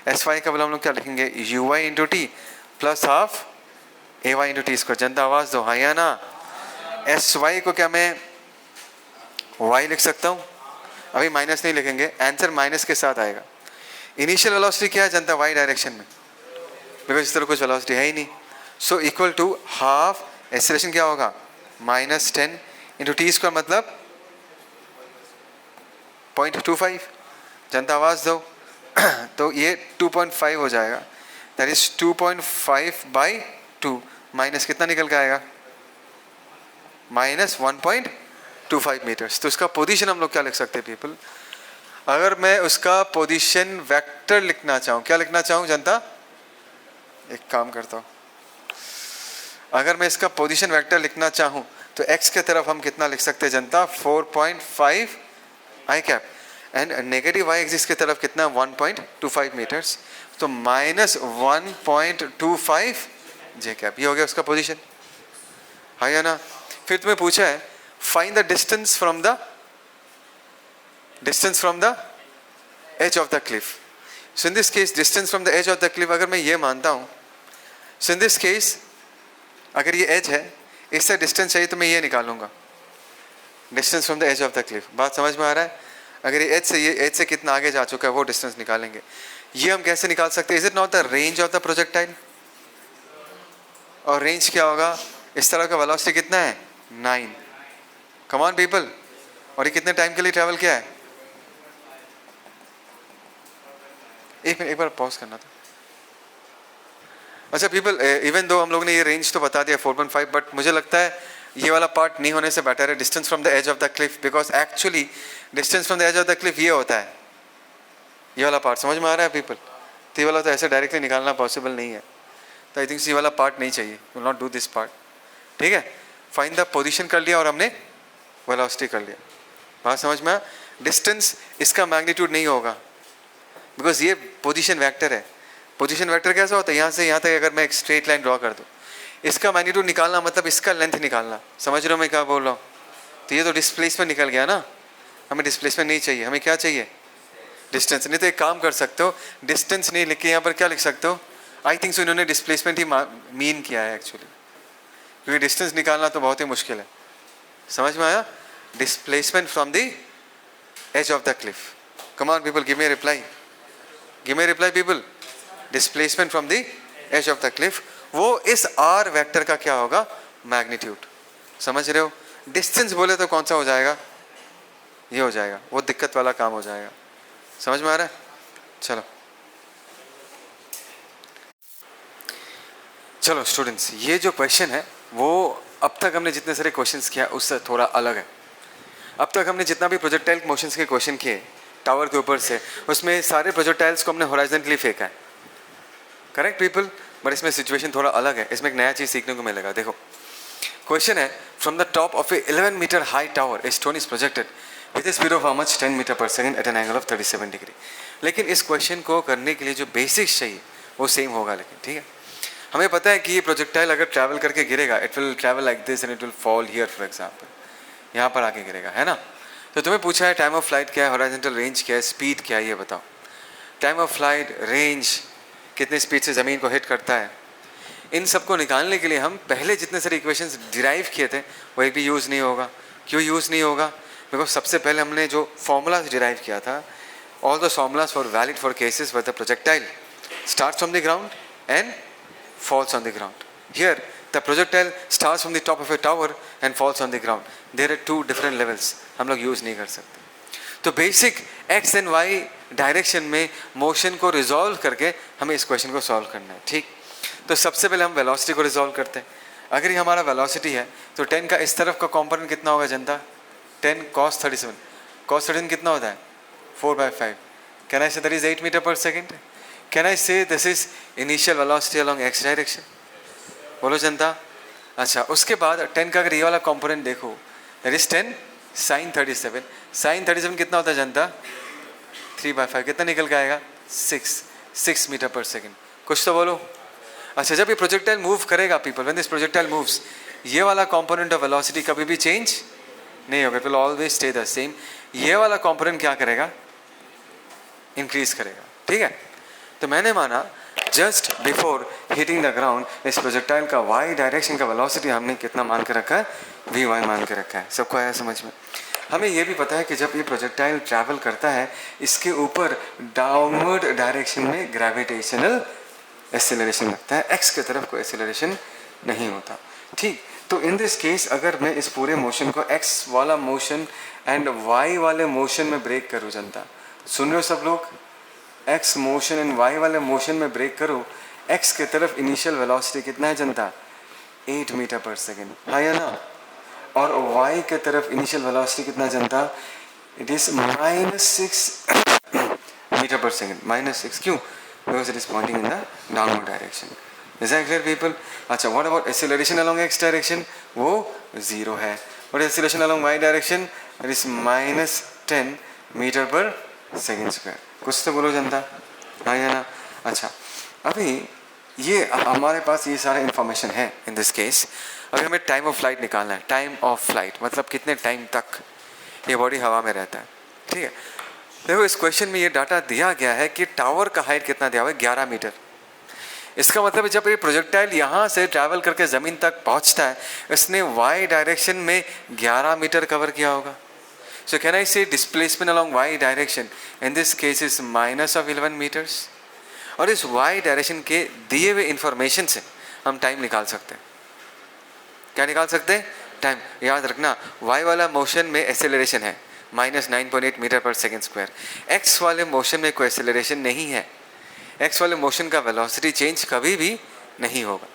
एस वाई का वैल्यू हम लोग क्या लिखेंगे you Y into T plus half A Y into T square. जनता आवाज़ दो, हाँ या ना. एस वाई को क्या मैं वाई लिख सकता हूँ, अभी माइनस नहीं लिखेंगे, आंसर माइनस के साथ आएगा. इनिशियल वेलोसिटी क्या है जनता वाई डायरेक्शन में, बिकॉज इस तरह कुछ वेलोसिटी है ही नहीं. So equal to half acceleration क्या होगा -10 इंटू टी स्क्वायर मतलब 0.25. जनता आवाज़ दो. तो ये 2.5 हो जाएगा, दैट इज 2.5/2 माइनस कितना निकल के आएगा -1.25 मीटर्स. तो इसका पोजीशन हम लोग क्या लिख सकते हैं पीपल, अगर मैं उसका पोजीशन वेक्टर लिखना चाहूँ, क्या लिखना चाहूँ जनता, एक काम करता हूँ, अगर मैं इसका पोजीशन वेक्टर लिखना चाहूँ तो x के तरफ हम कितना लिख सकते हैं जनता 4.5 i cap, and negative y axis की तरफ कितना 1.25 मीटर्स, तो माइनस 1.25 जे कैप, ये हो गया उसका पोजीशन, हाँ या ना। फिर तुम्हें पूछा है find the distance from the edge of the cliff. So in this case distance from the edge of the cliff अगर मैं ये मानता हूँ, सो इन दिस केस अगर ये एज है, इससे डिस्टेंस चाहिए तो मैं ये निकालूंगा, distance from the edge of the cliff. बात समझ में आ रहा है? अगर ये एज से कितना आगे जा चुका है वो डिस्टेंस निकालेंगे। ये हम कैसे निकाल सकते हैं? Is it not the range of the projectile? और रेंज क्या होगा? इस तरह का वेलोसिटी कितना है 9। कम ऑन पीपल, और ये कितने टाइम के लिए ट्रैवल किया है? एक मिनट, एक बार पॉज करना था। अच्छा पीपल, इवन दो हम लोग ने ये रेंज तो बता दिया 4.5, बट मुझे लगता है ये वाला पार्ट नहीं होने से बेटर है distance from the edge of the cliff, because actually distance from the edge of the cliff ये होता है, ये वाला पार्ट। समझ में आ रहा है पीपल? तो ये वाला तो ऐसे डायरेक्टली निकालना पॉसिबल नहीं है, तो आई थिंक ये वाला पार्ट नहीं चाहिए, will not do this part. ठीक है, फाइंड द पोजीशन कर लिया और हमने वेलोसिटी कर लिया। बात समझ में? डिस्टेंस इसका मैग्नीट्यूड नहीं होगा, बिकॉज ये पोजीशन वेक्टर है। पोजीशन वेक्टर कैसा होता है? यहाँ से यहाँ तक अगर मैं एक स्ट्रेट लाइन ड्रॉ कर दूँ, इसका मैग्नीट्यूड निकालना मतलब इसका लेंथ निकालना। समझ रहे हो मैं क्या बोल रहा हूँ? तो ये तो डिस्प्लेसमेंट निकल गया ना, हमें डिस्प्लेसमेंट नहीं चाहिए, हमें क्या चाहिए? डिस्टेंस। नहीं तो एक काम कर सकते हो, डिस्टेंस नहीं लिख के यहाँ पर क्या लिख सकते हो? आई थिंक सो इन्होंने डिस्प्लेसमेंट ही मीन किया है एक्चुअली, क्योंकि डिस्टेंस निकालना तो बहुत ही मुश्किल है। समझ में आया? Displacement from the edge of the cliff. Come on people, give me reply, give me reply people. Displacement from the edge of the cliff, वो इस आर वेक्टर का क्या होगा? मैग्नीट्यूड। समझ रहे हो? डिस्टेंस बोले तो कौन सा हो जाएगा? ये हो जाएगा, वो दिक्कत वाला काम हो जाएगा। समझ में आ रहा है? चलो चलो स्टूडेंट्स, ये जो क्वेश्चन है वो अब तक हमने जितने सारे क्वेश्चंस किया उससे थोड़ा अलग है। अब तक हमने जितना भी प्रोजेक्टाइल मोशंस के क्वेश्चन किए टावर के ऊपर से, उसमें सारे प्रोजेक्टाइल्स को हमने हॉरिजॉन्टली फेंका है, करेक्ट पीपल? बट इसमें सिचुएशन थोड़ा अलग है, इसमें एक नया चीज़ सीखने को मिलेगा। देखो क्वेश्चन है, from the top of a 11 metre high tower a stone is projected with a speed of how much 10 metre per second at an angle of 37 degree. लेकिन इस क्वेश्चन को करने के लिए जो बेसिक्स चाहिए वो सेम होगा, लेकिन ठीक है, हमें पता है कि ये प्रोजेक्टाइल अगर ट्रैवल करके गिरेगा, it will travel like this and it will fall here for example, यहाँ पर आके गिरेगा, है ना। तो तुम्हें पूछा है टाइम ऑफ फ्लाइट क्या है, हॉरिजॉन्टल रेंज क्या है, स्पीड क्या है, ये बताओ। टाइम ऑफ फ्लाइट, रेंज, कितने स्पीड से ज़मीन को हिट करता है, इन सब को निकालने के लिए हम पहले जितने सारे इक्वेशंस डिराइव किए थे वो एक भी यूज़ नहीं होगा। क्यों यूज़ नहीं होगा? बिकॉज सबसे पहले हमने जो फॉर्मूलाज डिराइव किया था, all the formulas for valid for cases where the projectile starts from the ground and falls on the ground. Here the projectile starts from the top of a tower and falls on the ground. There are two different levels, हम लोग use नहीं कर सकते। तो basic x and y direction में motion को resolve करके हमें इस क्वेश्चन को सॉल्व करना है, ठीक। तो सबसे पहले हम वेलोसिटी को रिजॉल्व करते हैं। अगर ये हमारा वेलोसिटी है तो 10 का इस तरफ का कॉम्पोनेंट कितना होगा जनता? 10 cos 37, cos 37 कितना होता है? 4/5। Can I say that is 8 metre per second? Can I say this is initial velocity along x direction? बोलो जनता। अच्छा, उसके बाद 10 का अगर ये वाला कंपोनेंट देखो, that is 10 sin 37, sin 37 कितना होता है जनता? 3/5, कितना निकल के आएगा? 6 मीटर पर सेकेंड। कुछ तो बोलो। अच्छा, जब ये प्रोजेक्टाइल मूव करेगा people, when this projectile moves, ये वाला कंपोनेंट ऑफ वेलोसिटी कभी भी चेंज नहीं होगा, it will always stay the same. ये वाला कंपोनेंट क्या करेगा? इंक्रीज करेगा, ठीक है। तो मैंने माना just before hitting the ground इस प्रोजेक्टाइल का y डायरेक्शन का वेलोसिटी हमने कितना मान के रखा है? vy मान के रखा है। सबको आया समझ में? हमें ये भी पता है कि जब ये प्रोजेक्टाइल ट्रैवल करता है इसके ऊपर डाउनवर्ड डायरेक्शन में ग्रेविटेशनल एक्सेलरेशन लगता है, x की तरफ कोई एक्सेलरेशन नहीं होता, ठीक। तो इन दिस केस अगर मैं इस पूरे मोशन को x वाला मोशन एंड y वाले मोशन में ब्रेक करूँ जनता, सुन रहे हो सब लोग? x मोशन एंड y वाले मोशन में ब्रेक करो, x की तरफ इनिशियल वेलोसिटी कितना है जनता? 8 मीटर पर सेकेंड, हाँ या ना। और y की तरफ इनिशियल वेलोसिटी कितना जनता? It is -6 metre per second. -6 क्यों? Because it is pointing in the downward direction. Is that clear people? अच्छा, what about acceleration along x direction? वो 0 है। What acceleration along y direction? It is -10 metre per second square. कुछ तो बोलो जनता, हाँ या ना। अच्छा, अभी ये हमारे पास ये सारा इन्फॉर्मेशन है। इन दिस केस अगर हमें टाइम ऑफ फ्लाइट निकालना है, टाइम ऑफ फ्लाइट मतलब कितने टाइम तक ये बॉडी हवा में रहता है, ठीक है। देखो इस क्वेश्चन में ये डाटा दिया गया है कि टावर का हाइट कितना दिया हुआ है, 11 मीटर। इसका मतलब है जब ये प्रोजेक्टाइल यहाँ से ट्रैवल करके ज़मीन तक पहुँचता है, इसने वाई डायरेक्शन में 11 मीटर कवर किया होगा। सो can I say displacement along Y direction in this case is minus of 11 metres. और इस वाई डायरेक्शन के दिए हुए इंफॉर्मेशन से हम टाइम निकाल सकते हैं। क्या निकाल सकते हैं? टाइम। याद रखना वाई वाला मोशन में एक्सेलरेशन है -9.8 metre per second square. X वाले मोशन में कोई एक्सेलरेशन नहीं है। एक्स वाले मोशन का वेलोसिटी चेंज कभी भी नहीं होगा।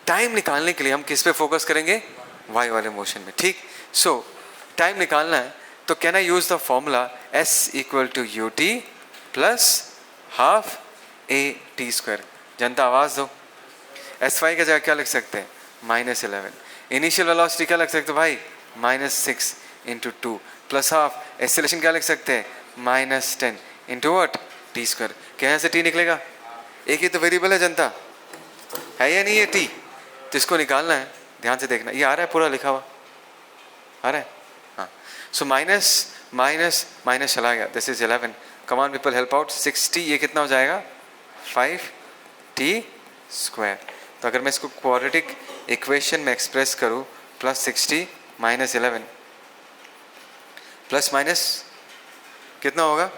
टाइम निकालने के लिए हम किस पे फोकस करेंगे? वाई वाले मोशन में, ठीक। सो टाइम निकालना है तो can I use the formula S equal to u t plus half a t square. जनता आवाज दो। एस वाई की जगह क्या लिख सकते हैं? -11। इनिशियल वेलोसिटी क्या लिख सकते हो भाई? -6 इंटू 2 प्लस हाफ। एक्सेलरेशन क्या लिख सकते हैं? -10 इंटू वट? T square. क्या से टी निकलेगा? एक ही तो वेरिएबल है जनता, है या नहीं? ये टी तो इसको निकालना है। ध्यान से देखना, ये आ रहा है पूरा लिखा हुआ, आ रहा है? हाँ। सो माइनस माइनस माइनस चला गया, this is 11। Come on people help out. 60 ये कितना हो जाएगा? 5t square. तो अगर मैं इसको क्वाड्रेटिक इक्वेशन में एक्सप्रेस करूँ +60 -11 प्लस माइनस कितना होगा?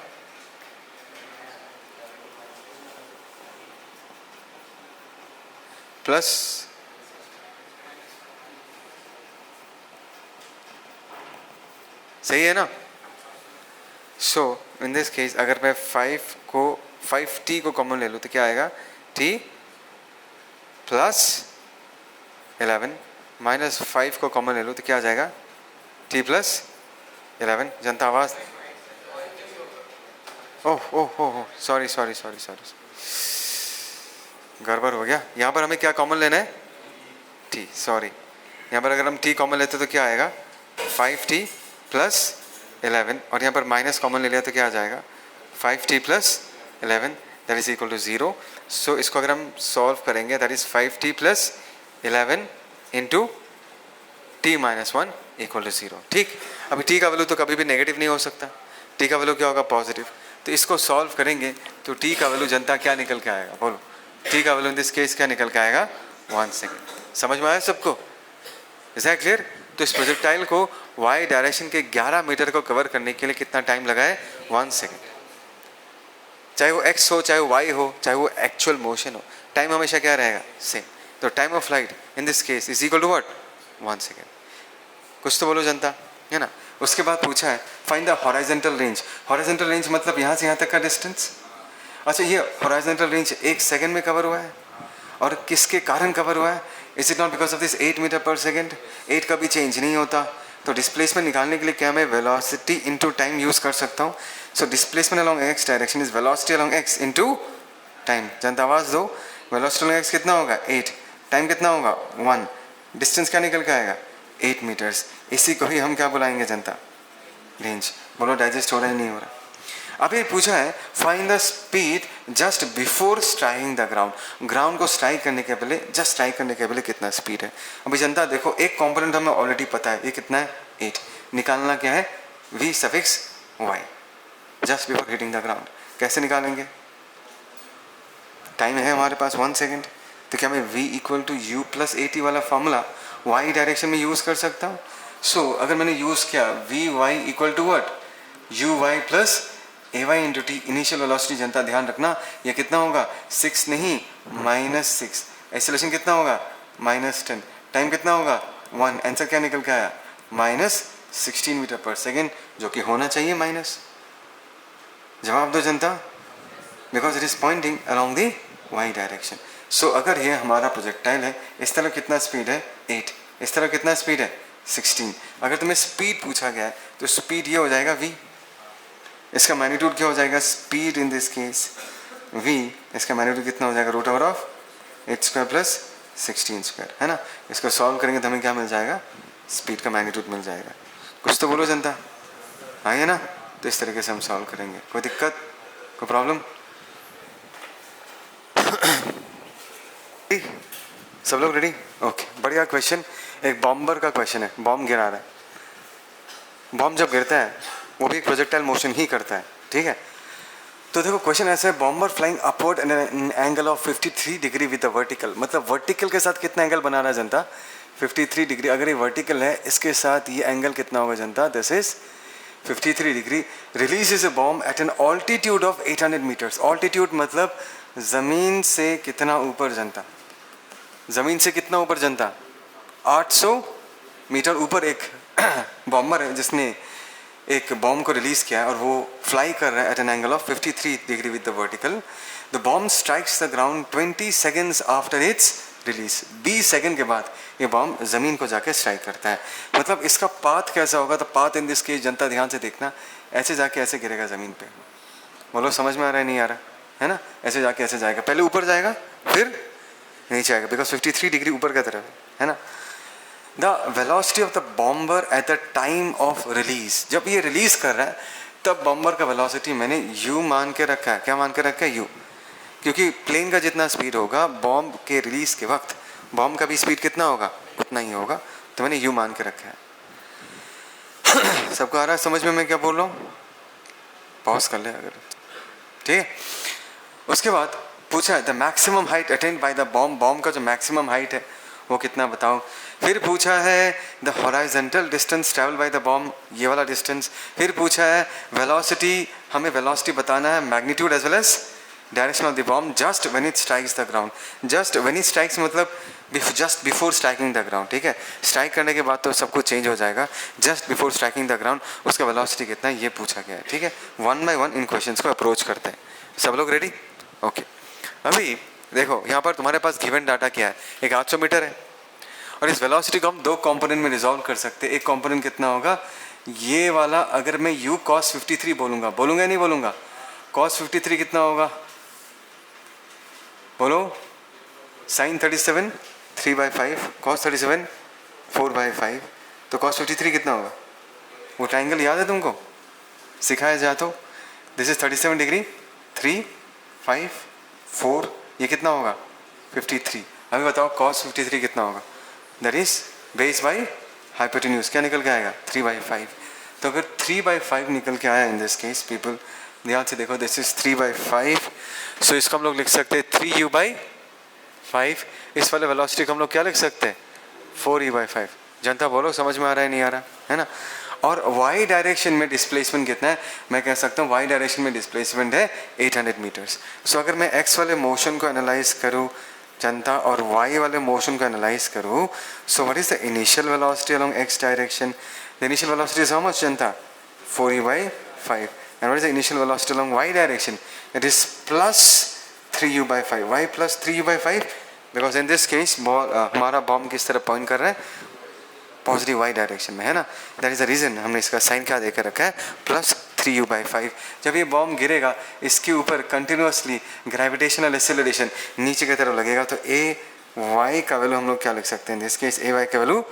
प्लस सही है ना? सो इन दिस केस अगर मैं 5t को कॉमन ले लूँ तो क्या आएगा? t प्लस 11 माइनस 5 को कॉमन ले लूँ तो क्या आ जाएगा? t plus 11। जनता आवाज। Oh oh oh sorry sorry sorry sorry, गड़बड़ हो गया। यहाँ पर हमें क्या कॉमन लेना है? t। सॉरी, यहाँ पर अगर हम t कॉमन लेते तो क्या आएगा? 5t प्लस 11 और यहाँ पर माइनस कॉमन ले लिया तो क्या आ जाएगा? 5t plus 11 that is equal to 0। सो इसको अगर हम सॉल्व करेंगे that is 5t plus 11 into t minus 1 equal to 0, ठीक। अभी t का वैल्यू तो कभी भी नेगेटिव नहीं हो सकता, t का वैल्यू क्या होगा? पॉजिटिव। तो इसको सॉल्व करेंगे तो t का वैल्यू जनता क्या निकल के आएगा? बोलो, t का वैल्यू इन दिस केस क्या निकल के आएगा? 1 सेकेंड। समझ में आया सबको? Is that clear? तो इस प्रोजेक्टाइल को वाई डायरेक्शन के 11 मीटर को कवर करने के लिए कितना टाइम लगा है? 1 सेकेंड। चाहे वो एक्स हो, चाहे वो वाई हो, चाहे वो एक्चुअल मोशन हो, टाइम हमेशा क्या रहेगा? सेम। तो time of flight in this case is equal to what? 1 second. कुछ तो बोलो जनता, है ना। उसके बाद पूछा है find the horizontal range. Horizontal range मतलब यहाँ से यहाँ तक का डिस्टेंस। अच्छा, ये हॉरिजॉन्टल रेंज 1 सेकेंड में कवर हुआ है और किसके कारण कवर हुआ है? Is it not because of this 8 metre per second? 8 कभी चेंज नहीं होता। तो डिस्प्लेसमेंट निकालने के लिए क्या मैं वेलोसिटी इंटू टाइम यूज कर सकता हूँ? So displacement along x direction is velocity along x into time. जनता आवाज दो। वेलोसिटी अलॉन्ग एक्स कितना होगा? 8। टाइम कितना होगा? 1। डिस्टेंस क्या निकल के आएगा? 8 मीटर्स। इसी को ही हम क्या बुलाएंगे जनता? रेंज। बोलो, डाइजेस्ट हो रहा है नहीं हो रहा? अभी पूछा है find the speed just before striking the ground. Ground को स्ट्राइक करने के पहले, जस्ट स्ट्राइक करने के पहले कितना स्पीड है? अभी जनता देखो, एक कंपोनेंट हमें ऑलरेडी पता है, ये कितना है? 8। निकालना क्या है? v suffix y just before hitting the ground. कैसे निकालेंगे? टाइम है हमारे पास 1 सेकेंड, तो क्या मैं v equal to u plus a t वाला फॉर्मूला y डायरेक्शन में यूज कर सकता हूँ? सो अगर मैंने यूज किया v y equal to what? U y plus a Y into t. Initial velocity जनता ध्यान रखना ये कितना होगा? 6 नहीं, -6। एक्सेलरेशन कितना होगा? -10। टाइम कितना होगा? 1। आंसर क्या निकल के आया? -16 मीटर पर सेकेंड, जो कि होना चाहिए माइनस। जवाब दो जनता, because it is pointing along the y direction. So अगर ये हमारा प्रोजेक्टाइल है, इस तरफ कितना स्पीड है? 8। इस तरफ कितना स्पीड है? 16। अगर तुम्हें स्पीड पूछा गया है तो स्पीड ये हो जाएगा v। इसका मैग्नीट्यूड क्या हो जाएगा? Speed in this case v, इसका मैग्नीट्यूड कितना हो जाएगा? √8 स्क्वायर प्लस 16 स्क्वायर, है ना। इसको सॉल्व करेंगे तो हमें क्या मिल जाएगा? स्पीड का मैग्नीट्यूड मिल जाएगा। कुछ तो बोलो जनता, हाँ है ना। तो इस तरीके से हम सॉल्व करेंगे। कोई दिक्कत, कोई प्रॉब्लम? सब लोग रेडी? ओके, बढ़िया क्वेश्चन। एक बॉम्बर का क्वेश्चन है, बॉम्ब गिरा रहा है। बॉम्ब जब गिरता है वो भी एक प्रोजेक्टाइल मोशन ही करता है, ठीक है। तो देखो क्वेश्चन ऐसा है, bomber flying upward N angle of 53 degree with the vertical, मतलब वर्टिकल के साथ कितना एंगल बना रहा है जनता? 53 डिग्री। अगर ये वर्टिकल है, इसके साथ ये एंगल कितना होगा जनता? This is 53 degree. Release is a bomb at an altitude of 800 metres. Altitude मतलब ज़मीन से कितना ऊपर जनता? ज़मीन से कितना ऊपर जनता? 800 मीटर ऊपर एक बॉम्बर है जिसने एक बॉम्ब को रिलीज़ किया है और वो फ्लाई कर रहा है at an angle of 53 degree with the vertical. The bomb strikes the ground 20 seconds after its release. 20 second के बाद ये बॉम्ब ज़मीन को जाके स्ट्राइक करता है। मतलब इसका पाथ कैसा होगा? तो पाथ इन दिस केस जनता ध्यान से देखना, ऐसे जाके ऐसे गिरेगा ज़मीन पे। बोलो समझ में आ रहा है नहीं आ रहा है ना? ऐसे जाके ऐसे जाएगा, पहले ऊपर जाएगा फिर नीचे आएगा, बिकॉज 53 डिग्री ऊपर का तरफ है ना। The velocity of the bomber eight the time of release, जब ये रिलीज कर रहा है तब बॉम्बर का वेलोसिटी मैंने u मान के रखा है। क्या मान के रखा है? u, क्योंकि प्लेन का जितना स्पीड होगा बॉम्ब के रिलीज के वक्त बॉम्ब का भी स्पीड कितना होगा? उतना ही होगा, तो मैंने u मान के रखा है। सबको आ रहा है समझ में मैं क्या बोल रहा हूँ? पॉज कर ले अगर, ठीक है। उसके बाद पूछा है the maximum height attend by the bomb, bomb का जो मैक्सिमम हाइट है वो कितना बताओ। फिर पूछा है the horizontal distance travel by the bomb, ये वाला डिस्टेंस। फिर पूछा है वेलोसिटी, हमें वेलोसिटी बताना है, magnitude as well as direction of the bomb just when it strikes the ground. Just when it strikes मतलब just before striking the ground, ठीक है। स्ट्राइक करने के बाद तो सब कुछ चेंज हो जाएगा, just before striking the ground उसका वेलोसिटी कितना है ये पूछा गया है, ठीक है। 1 बाय 1 इन क्वेश्चंस को अप्रोच करते हैं। सब लोग रेडी? ओके। अभी देखो यहाँ पर तुम्हारे पास गिवन डाटा क्या है? एक 800 मीटर है और इस वेलोसिटी को हम दो कंपोनेंट में रिजॉल्व कर सकते हैं। एक कंपोनेंट कितना होगा? ये वाला, अगर मैं u cos 53 बोलूँगा या नहीं बोलूँगा? cos 53 कितना होगा? बोलो। sin 37 3/5, cos 37 4/5, तो cos 53 कितना होगा? वो ट्राइंगल याद है तुमको? सिखाया जाए तो दिस इज 37 डिग्री, 3 5 4, ये कितना होगा? 53। अभी बताओ cos 53 कितना होगा? That is base by hypotenuse, क्या निकल के आएगा? 3/5। तो अगर 3/5 निकल के आया इन दिस केस पीपल, ध्यान से देखो, दिस इज 3/5, सो इसको हम लोग लिख सकते हैं 3u/5। इस वाले वेलोसिटी को हम लोग क्या लिख सकते हैं? 4e/5। जनता बोलो समझ में आ रहा है नहीं आ रहा है ना? और y डायरेक्शन में डिस्प्लेसमेंट कितना है? मैं कह सकता हूँ y डायरेक्शन में डिस्प्लेसमेंट है 800 मीटर्स। सो अगर मैं x वाले मोशन को एनालाइज करूँ जनता और y वाले मोशन को एनालाइज करूँ, सो what is the initial velocity along x direction? The initial velocity is how much Janata? 4e/5। And what is the initial velocity along y direction? It is plus 3u/5। y plus 3u/5 because in this case हमारा bomb किस तरह point कर रहा है? Positive y direction में, है ना। That is the reason हमने इसका साइन क्या देकर रखा है? Plus 3u/5। जब ये बॉम्ब गिरेगा इसके ऊपर कंटिन्यूसली ग्रेविटेशनल एक्सेलरेशन नीचे की तरफ लगेगा, तो ए वाई का वैल्यू हम लोग क्या लिख सकते हैं? दिस केस ए वाई का value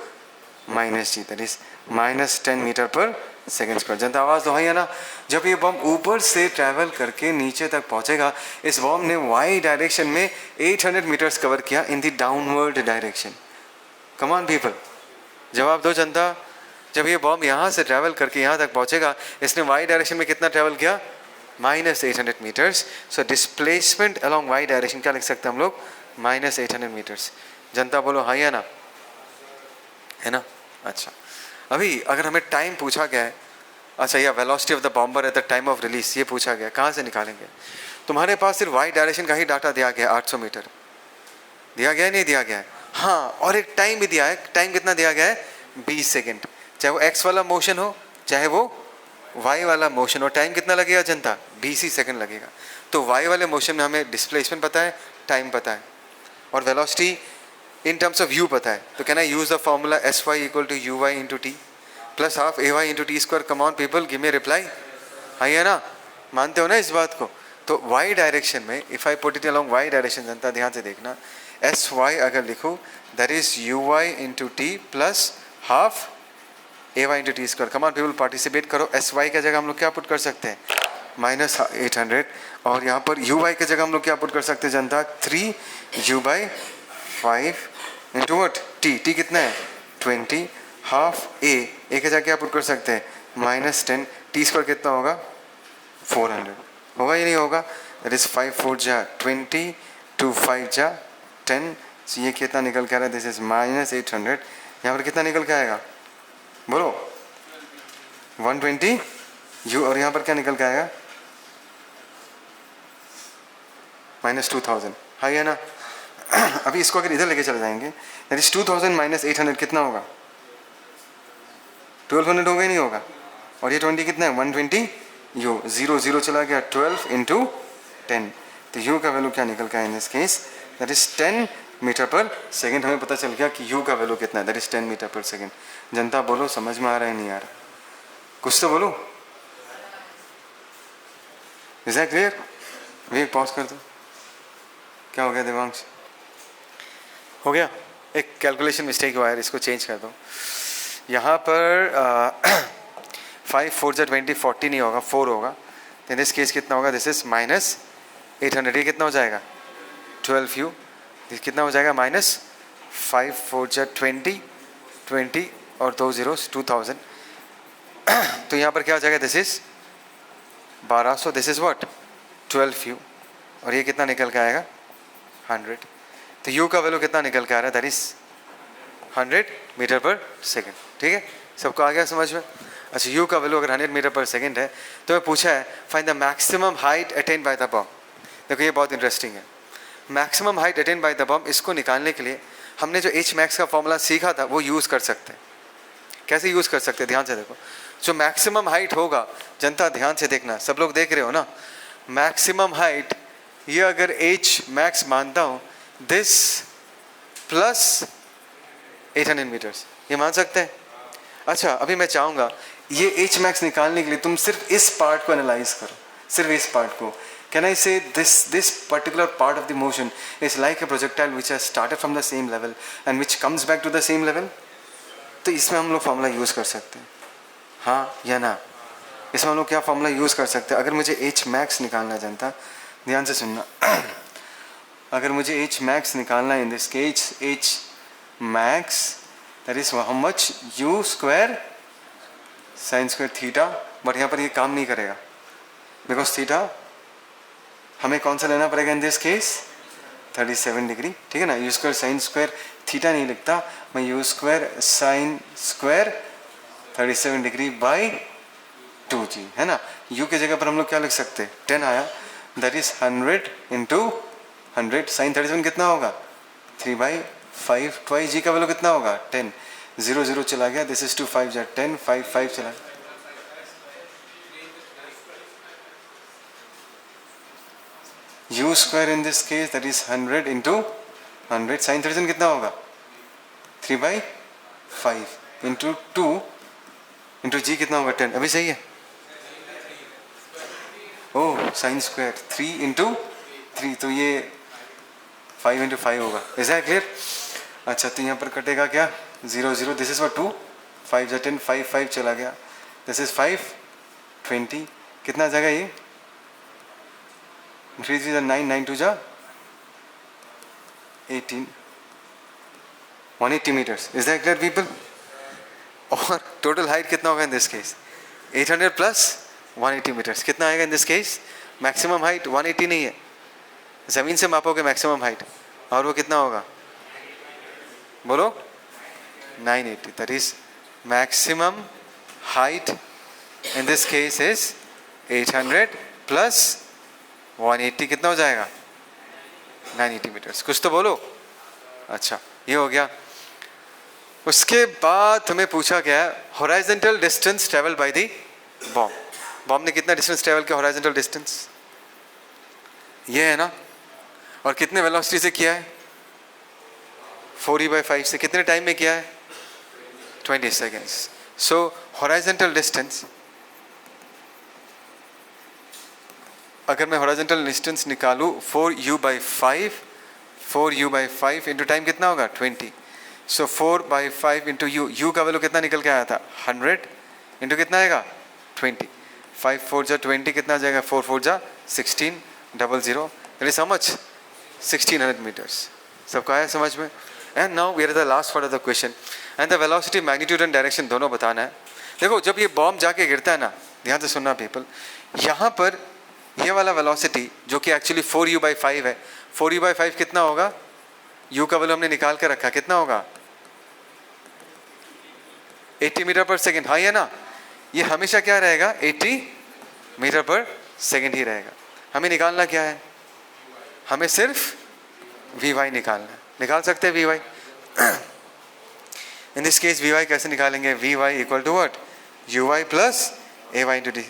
-g, that is -10 metre per second square. जनता आवाज़ तो है या ना? जब ये बॉम्ब ऊपर से ट्रैवल करके नीचे तक पहुंचेगा, इस बॉम्ब ने y डायरेक्शन में 800 मीटर्स कवर किया इन the downward direction. Come on people, जवाब दो जनता। जब ये बॉम्ब यहाँ से ट्रैवल करके यहाँ तक पहुँचेगा, इसने y डायरेक्शन में कितना ट्रैवल किया? -800 metres. So displacement along y direction क्या लिख सकते हैं हम लोग? -800 मीटर्स। जनता बोलो हाँ या ना, है ना? अच्छा, अभी अगर हमें टाइम पूछा गया है, अच्छा या velocity of the bomber eight the time of release ये पूछा गया, कहाँ से निकालेंगे? तुम्हारे पास सिर्फ y डायरेक्शन का ही डाटा दिया गया, 800 मीटर दिया गया है, नहीं दिया गया है? हाँ, और एक टाइम भी दिया है। टाइम कितना दिया गया है? 20 सेकेंड। चाहे वो x वाला मोशन हो चाहे वो y वाला मोशन हो, टाइम कितना लगेगा जनता? 20 ही सेकेंड लगेगा। तो y वाले मोशन में हमें डिस्प्लेसमेंट पता है, टाइम पता है और velocity in terms of u पता है। तो can I use the formula sy = uy × t plus half ay × t²। Come on people, give me reply. हाँ या ना? मानते हो ना इस बात को? तो y डायरेक्शन में if I put it along y direction, जनता ध्यान से देखना, sy अगर लिखूँ that is uy × t plus half A Y into T square. Come on people participate करो। एस वाई का जगह हम लोग क्या पुट कर सकते हैं, -800, और यहाँ पर यू वाई की जगह हम लोग क्या पुट कर सकते हैं जनता, 3u/5 into what T. T कितना है 20, हाफ ए की जगह क्या पुट कर सकते हैं -10, टी स्क्वायर कितना होगा 400, होगा या नहीं होगा। दैट इज 5 4 जा 20, 2 5 जा 10, so ये कितना निकल के आ रहा है, दिस इज -800। यहाँ पर कितना निकल के आएगा बोलो 120 यू, और यहाँ पर क्या निकल के आएगा -2000, हाँ है ना। अभी इसको अगर इधर लेके चले जाएंगे, दैट इज 2000 -800 कितना होगा 1200 होगा ही नहीं होगा, और ये 20 कितना है 120 यू, 0 0 चला गया 12 इंटू 10, तो यू का वैल्यू क्या निकल के आया in this case, that is 10 metre per second. हमें पता चल गया कि यू का वैल्यू कितना है, that is 10 metre per second. जनता बोलो समझ में आ रहा है नहीं आ रहा, कुछ तो बोलो। Is that clear? Way pause कर दो। क्या हो गया देवांश, हो गया एक कैलकुलेशन मिस्टेक हुआ है, इसको चेंज कर दो। यहाँ पर 5 4 जा 20, 40 नहीं होगा 4 होगा, इन दिस केस कितना होगा, दिस इज -800। ये कितना हो जाएगा 12u, कितना हो जाएगा -5 4 जा 20 20 और 2 zeros 2000। तो यहाँ पर क्या हो जाएगा, this is 1200, this is what 12u, और ये कितना निकल के आएगा 100। तो u का वैल्यू कितना निकल के आ रहा है, that is 100 metre per second. ठीक है, सबको आ गया समझ में। अच्छा, u का वैल्यू अगर 100 मीटर पर सेकेंड है, तो मैं पूछा है find the maximum height attain by the bomb. देखो ये बहुत इंटरेस्टिंग है, maximum height attain by the bomb. इसको निकालने के लिए हमने जो h max का फॉर्मूला सीखा था वो यूज़ कर सकते हैं। कैसे यूज़ कर सकते हैं, ध्यान से देखो। जो मैक्सिमम हाइट होगा, जनता ध्यान से देखना, सब लोग देख रहे हो ना, मैक्सिमम हाइट ये अगर h max मानता हूँ, दिस प्लस 800 मीटर्स, ये मान सकते हैं। अच्छा, अभी मैं चाहूँगा ये h max निकालने के लिए तुम सिर्फ इस पार्ट को एनालाइज करो, सिर्फ इस पार्ट को। Can I say this particular part of the motion is like a projectile which has started from the same level and which comes back to the same level? तो इसमें हम लोग formula use कर सकते हैं, हाँ या ना। इसमें हम लोग क्या फार्मूला यूज़ कर सकते हैं, अगर मुझे h max निकालना जनता ध्यान से सुनना। अगर मुझे h max निकालना है, in this case h max that is how much u square sine square theta, but यहाँ पर ये काम नहीं करेगा बिकॉज थीटा हमें कौन सा लेना पड़ेगा इन दिस केस 37 डिग्री। ठीक है ना, you square sine square theta नहीं लिखता मैं, you square sine square 37 degree by 2g, है ना। u की जगह पर हम लोग क्या लिख सकते हैं, 10 आया, दैट इज 100 इंटू 100, साइन 37 कितना होगा 3/5, ट्वाइस g का वैल्यू कितना होगा 10, 0 0 चला गया, दिस इज 2 5 जा 10, 5 5 चला गया। u square in this case that is 100 into 100, sine 37 कितना होगा 3/5 इंटू 2 इंटू जी कितना होगा 10, अभी सही है। ओह, साइन स्क्वायर 3 इंटू 3, तो ये 5 इंटू 5 होगा। Is that clear? अच्छा, तो यहाँ पर कटेगा क्या 0 0, दिस इज व्हाट 2 5 जा 10, 5 5 चला गया, दिस इज 5 20, कितना आ जाएगा ये 3 3 जा 9, 9 2 जा 18, 180 metres. Is that clear people? और टोटल हाइट कितना होगा in this case 800 plus 180 metres, कितना आएगा in this case? Maximum height 180 नहीं है, ज़मीन से मापोगे मैक्सिमम हाइट, और वो कितना होगा बोलो 980, that is maximum height in this case is 800 plus 180, कितना हो जाएगा 980 मीटर्स। कुछ तो बोलो। अच्छा, ये हो गया। उसके बाद हमें पूछा गया horizontal distance travel by the bomb. Bomb ने कितना डिस्टेंस ट्रेवल किया हॉरिजॉन्टल डिस्टेंस, ये है ना, और कितने वेलोसिटी से किया है 4e/5 से, कितने टाइम में किया है 20 सेकेंड्स। सो हॉरिजॉन्टल डिस्टेंस, अगर मैं हॉरिजॉन्टल डिस्टेंस निकालूँ 4u/5 इंटू टाइम कितना होगा 20, सो 4/5 इंटू यू, यू का वैल्यू कितना निकल के आया था 100 इंटू कितना आएगा 20, 5 4 जा 20 कितना आ जाएगा 4 4 जा 16 00, यानी समझ 1600 मीटर्स। सबका आया समझ में? And now we are the last part of the question and the velocity magnitude and direction दोनों बताना है। देखो जब ये बॉम्ब जाके गिरता है ना, ध्यान से सुनना पीपल, यहाँ पर ये वाला वेलोसिटी जो कि एक्चुअली 4u/5 है, 4u/5 कितना होगा, u का वैल्यू हमने निकाल के रखा, कितना होगा 80 मीटर पर सेकेंड, हाँ है ना, ये हमेशा क्या रहेगा 80 मीटर पर सेकेंड ही रहेगा। हमें निकालना क्या है, हमें सिर्फ Vy निकालना है, निकाल सकते हैं Vy। In this case Vy कैसे निकालेंगे, Vy equal to what, Uy plus Ay into d.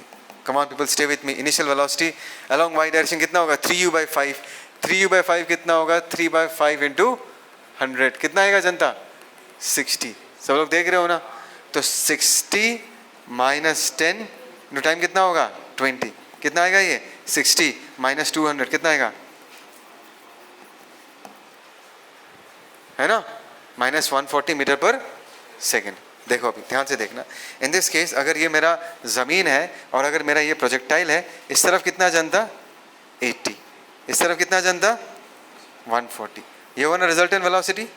Come on people stay with me. Initial velocity along y direction कितना होगा 3u/5, 3u/5 कितना होगा 3/5 इंटू 100, कितना आएगा जनता 60। सब लोग देख रहे हो ना, तो 60 माइनस 10 इंटू टाइम कितना होगा 20, कितना आएगा ये 60 माइनस 200 कितना आएगा, है ना, माइनस 140 मीटर पर सेकेंड। देखो अभी ध्यान से देखना, इन दिस केस अगर ये मेरा ज़मीन है और अगर मेरा ये प्रोजेक्टाइल है, इस तरफ कितना जनता 80, इस तरफ कितना जनता 140, ये हुआ ना रिजल्टेंट वेलोसिटी।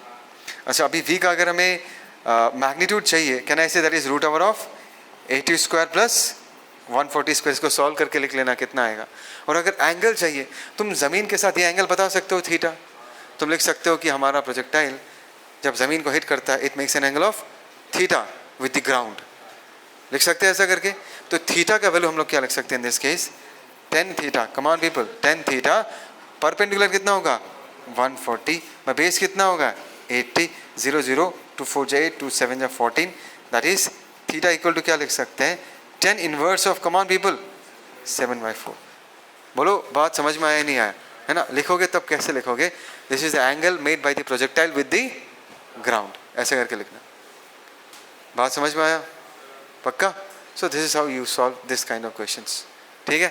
अच्छा अभी v का अगर हमें मैग्नीट्यूड चाहिए, can I say that is root over of 80 square plus 140 square, इसको सॉल्व करके लिख लेना कितना आएगा। और अगर एंगल चाहिए, तुम ज़मीन के साथ ये एंगल बता सकते हो थीटा, तुम लिख सकते हो कि हमारा प्रोजेक्टाइल जब ज़मीन को हिट करता है it makes an angle of theta with the ground, लिख सकते हैं ऐसा करके। तो थीटा का वैल्यू हम लोग क्या लिख सकते हैं इन this case, tan theta, come on people, tan theta perpendicular कितना होगा 140, मैं बेस कितना होगा 80, 0 0 2 4 जा 8 2 7 जा 14, that is theta equal to क्या लिख सकते हैं tan inverse of, come on people 7/4। बोलो बात समझ में आया नहीं आया, है ना, लिखोगे तब कैसे लिखोगे, this is the angle made by the projectile with the ground, ऐसे करके लिखना। बात समझ में आया पक्का? सो this is how you solve this kind of questions, ठीक है।